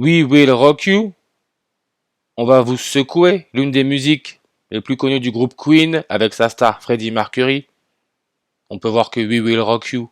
We Will Rock You, on va vous secouer, l'une des musiques les plus connues du groupe Queen avec sa star Freddie Mercury. On peut voir que We Will Rock You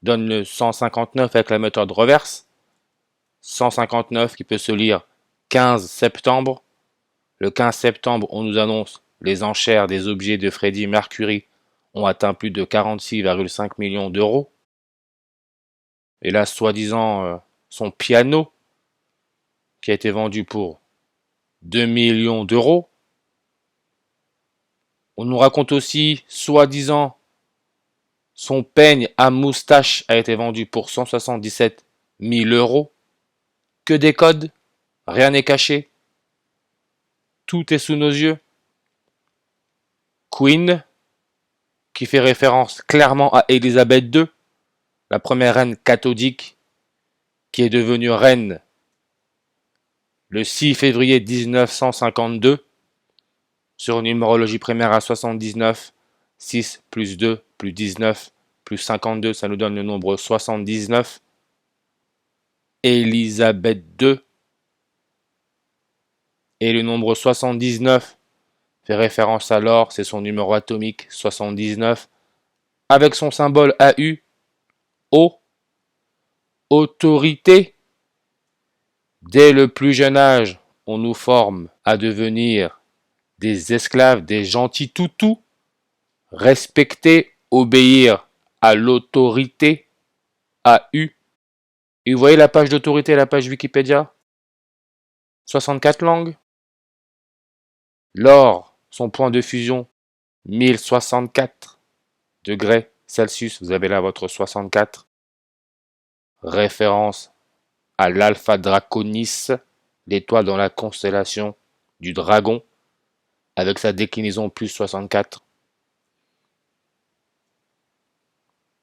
donne le 159 avec la méthode reverse. 159 qui peut se lire 15 septembre. Le 15 septembre, on nous annonce les enchères des objets de Freddie Mercury ont atteint plus de 46,5 millions d'euros. Et là, soi-disant, son piano, qui a été vendu pour 2 millions d'euros. On nous raconte aussi, soi-disant, son peigne à moustache a été vendu pour 177 000 euros. Que des codes, rien n'est caché. Tout est sous nos yeux. Queen, qui fait référence clairement à Élisabeth II, la première reine catholique, qui est devenue reine le 6 février 1952, sur une numérologie primaire à 79, 6 plus 2 plus 19 plus 52, ça nous donne le nombre 79. Élisabeth II. Et le nombre 79 fait référence à l'or, c'est son numéro atomique 79, avec son symbole AU, O, autorité. Dès le plus jeune âge, on nous forme à devenir des esclaves, des gentils toutous, respecter, obéir à l'autorité, AU. Et vous voyez la page d'autorité, la page Wikipédia, 64 langues. L'or, son point de fusion, 1064 degrés Celsius. Vous avez là votre 64. Référence à l'Alpha Draconis, l'étoile dans la constellation du dragon, avec sa déclinaison plus 64.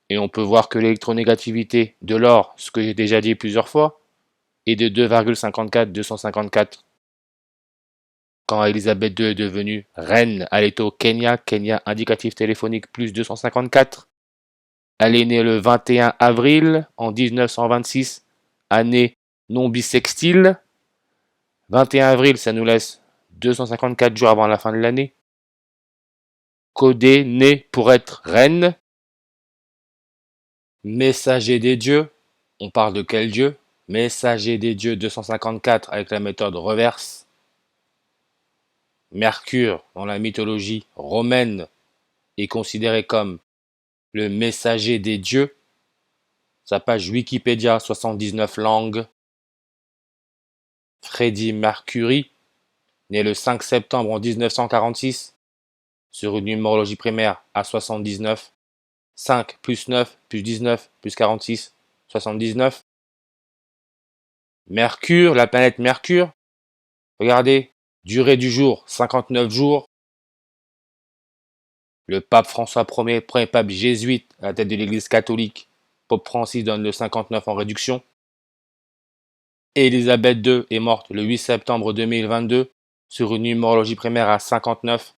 Et on peut voir que l'électronégativité de l'or, ce que j'ai déjà dit plusieurs fois, est de 2,54. Quand Élisabeth II est devenue reine, elle est au Kenya. Kenya, indicatif téléphonique plus 254. Elle est née le 21 avril en 1926, année non bissextile. 21 avril, ça nous laisse 254 jours avant la fin de l'année. Codée, née pour être reine. Messager des dieux, on parle de quel dieu? Messager des dieux 254 avec la méthode reverse. Mercure, dans la mythologie romaine, est considéré comme le messager des dieux. Sa page Wikipédia, 79 langues. Freddie Mercury, né le 5 septembre en 1946, sur une numérologie primaire à 79. 5 plus 9 plus 19 plus 46, 79. Mercure, la planète Mercure, regardez, durée du jour, 59 jours. Le pape François Ier, premier pape jésuite à la tête de l'église catholique, Pope Francis donne le 59 en réduction. Élisabeth II est morte le 8 septembre 2022 sur une numérologie primaire à 59.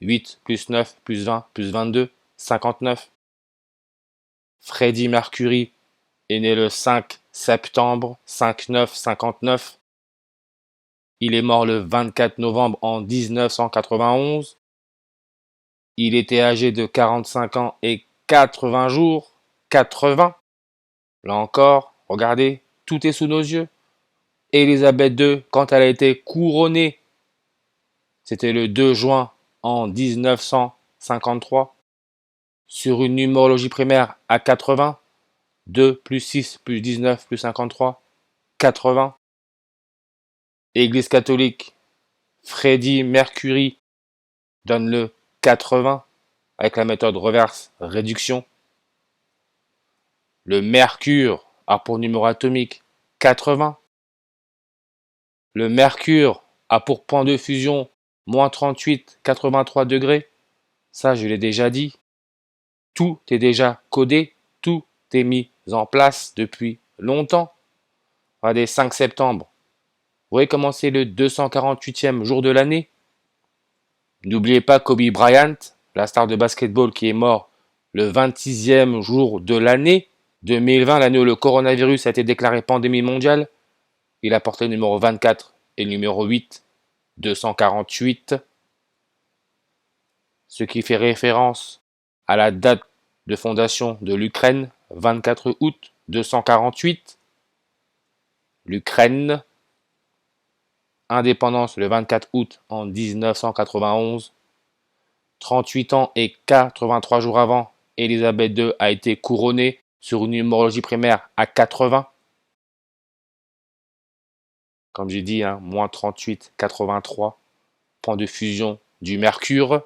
8 plus 9 plus 20 plus 22, 59. Freddie Mercury est né le 5 septembre 59. Il est mort le 24 novembre en 1991. Il était âgé de 45 ans et 80 jours. 80. Là encore, regardez, tout est sous nos yeux. Élisabeth II, quand elle a été couronnée, c'était le 2 juin en 1953, sur une numérologie primaire à 80. 2 plus 6 plus 19 plus 53, 80. Église catholique, Freddie Mercury donne le 80 avec la méthode reverse réduction. Le mercure a pour numéro atomique 80. Le mercure a pour point de fusion moins 38, 83 degrés. Ça, je l'ai déjà dit. Tout est déjà codé, tout est mis en place depuis longtemps. Regardez, 5 septembre. Vous voyez comment c'est le 248e jour de l'année. N'oubliez pas Kobe Bryant, la star de basketball qui est mort le 26e jour de l'année 2020, l'année où le coronavirus a été déclaré pandémie mondiale. Il a porté le numéro 24 et le numéro 8, 248, ce qui fait référence à la date de fondation de l'Ukraine, 24 août 248. L'Ukraine, indépendance le 24 août en 1991. 38 ans et 83 jours avant, Élisabeth II a été couronnée sur une numérologie primaire à 80. Comme j'ai dit, moins 38, 83, point de fusion du Mercure.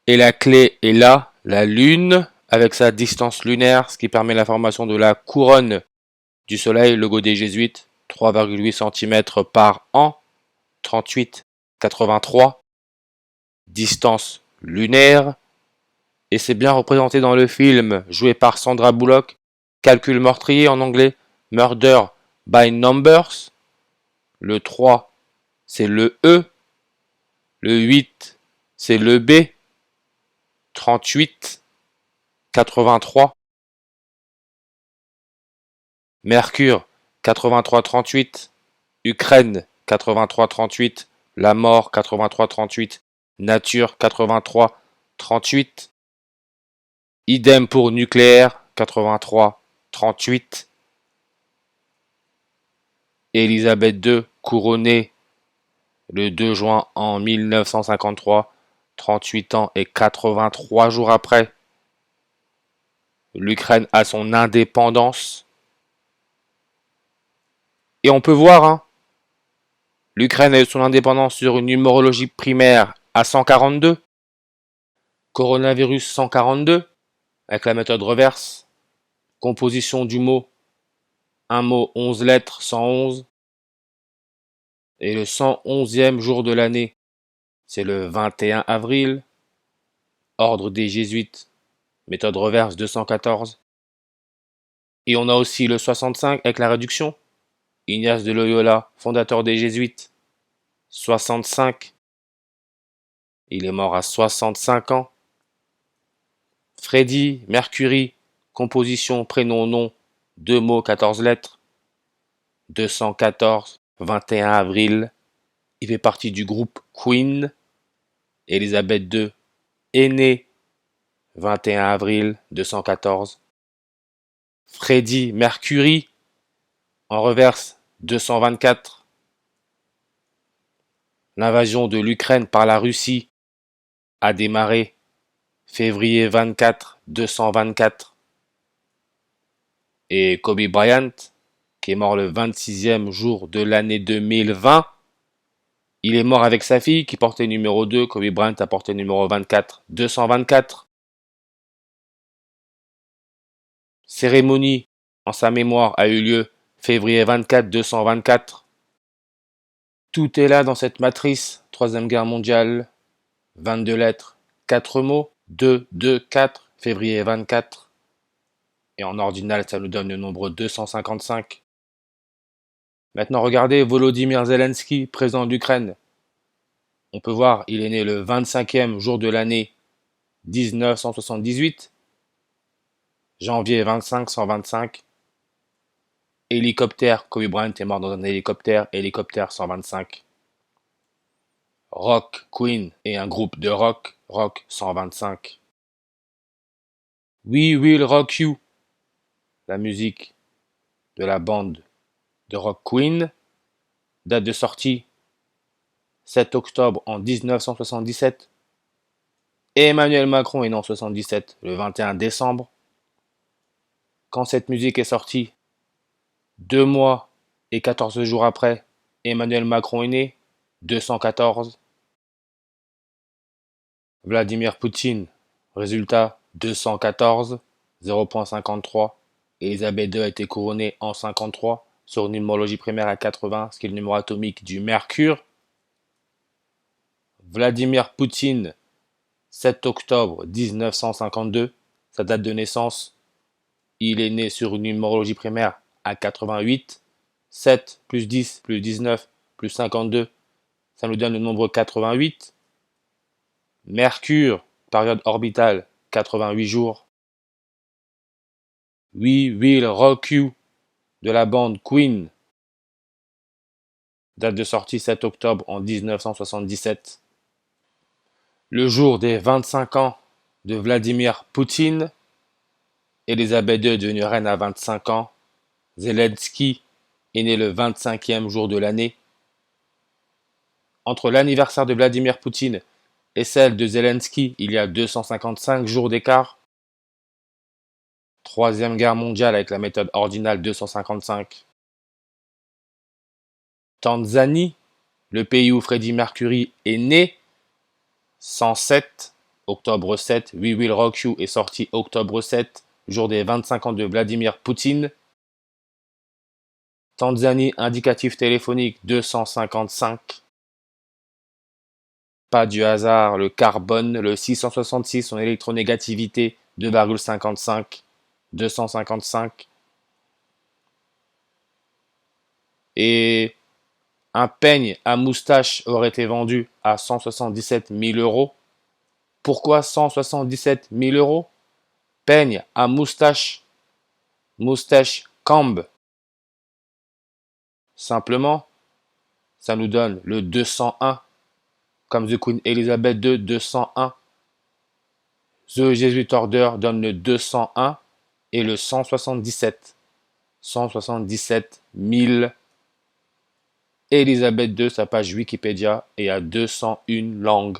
Et la clé est là, la Lune, avec sa distance lunaire, ce qui permet la formation de la couronne du Soleil, logo des Jésuites, 3,8 cm par an, 38, 83, distance lunaire. Et c'est bien représenté dans le film joué par Sandra Bullock, Calcul meurtrier en anglais, Murder by Numbers. Le 3, c'est le E. Le 8, c'est le B. 38, 83. Mercure, 83-38. Ukraine, 83-38. La mort, 83-38. Nature, 83-38. Idem pour nucléaire, 83-38. Élisabeth II, couronnée le 2 juin en 1953, 38 ans et 83 jours après. L'Ukraine a son indépendance. Et on peut voir, l'Ukraine a eu son indépendance sur une numérologie primaire à 142. Coronavirus 142, avec la méthode reverse. Composition du mot. Un mot, 11 lettres, 111. Et le 111e jour de l'année, c'est le 21 avril. Ordre des Jésuites, méthode reverse 214. Et on a aussi le 65 avec la réduction. Ignace de Loyola, fondateur des Jésuites, 65. Il est mort à 65 ans. Freddie Mercury, composition, prénom, nom, 2 mots, 14 lettres. 214, 21 avril. Il fait partie du groupe Queen. Élisabeth II est née 21 avril 214. Freddie Mercury, en reverse 224. L'invasion de l'Ukraine par la Russie a démarré février 24, 224. Et Kobe Bryant, qui est mort le 26e jour de l'année 2020, il est mort avec sa fille qui portait numéro 2. Kobe Bryant a porté numéro 24, 224. Cérémonie en sa mémoire a eu lieu février 24, 224. Tout est là dans cette matrice. Troisième guerre mondiale, 22 lettres, 4 mots, 2, 2, 4, février 24. Et en ordinal, ça nous donne le nombre 255. Maintenant, regardez Volodymyr Zelensky, président d'Ukraine. On peut voir, il est né le 25e jour de l'année 1978. Janvier 25, 125. Hélicoptère, Kobe Bryant est mort dans un hélicoptère, hélicoptère 125. Rock, Queen et un groupe de rock, rock 125. We Will Rock You, la musique de la bande de rock Queen, date de sortie 7 octobre en 1977. Emmanuel Macron est né en 77, le 21 décembre. Quand cette musique est sortie, 2 mois et 14 jours après, Emmanuel Macron est né, 214. Vladimir Poutine, résultat 214, 0.53. Élisabeth II a été couronnée en 53 sur une numérologie primaire à 80, ce qui est le numéro atomique du Mercure. Vladimir Poutine, 7 octobre 1952, sa date de naissance. Il est né sur une numérologie primaire à 88. 7 plus 10 plus 19 plus 52, ça nous donne le nombre 88. Mercure, période orbitale, 88 jours. We Will Rock You de la bande Queen, Date de sortie 7 octobre en 1977. Le jour des 25 ans de Vladimir Poutine. Élisabeth II est devenue reine à 25 ans. Zelensky est né le 25e jour de l'année. Entre l'anniversaire de Vladimir Poutine et celle de Zelensky, il y a 255 jours d'écart. Troisième guerre mondiale avec la méthode ordinale 255. Tanzanie, le pays où Freddie Mercury est né. 107, octobre 7. We Will Rock You est sorti octobre 7, jour des 25 ans de Vladimir Poutine. Tanzanie, indicatif téléphonique 255. Pas du hasard, le carbone, le 666, son électronégativité 2,55. 255. Et un peigne à moustache aurait été vendu à 177 000 euros. Pourquoi 177 000 euros? Peigne à moustache, moustache comb. Simplement, ça nous donne le 201, comme The Queen Elizabeth II 201. The Jesuit Order donne le 201 et le 177. 177 000. Elizabeth II, sa page Wikipédia, est à 201 langues.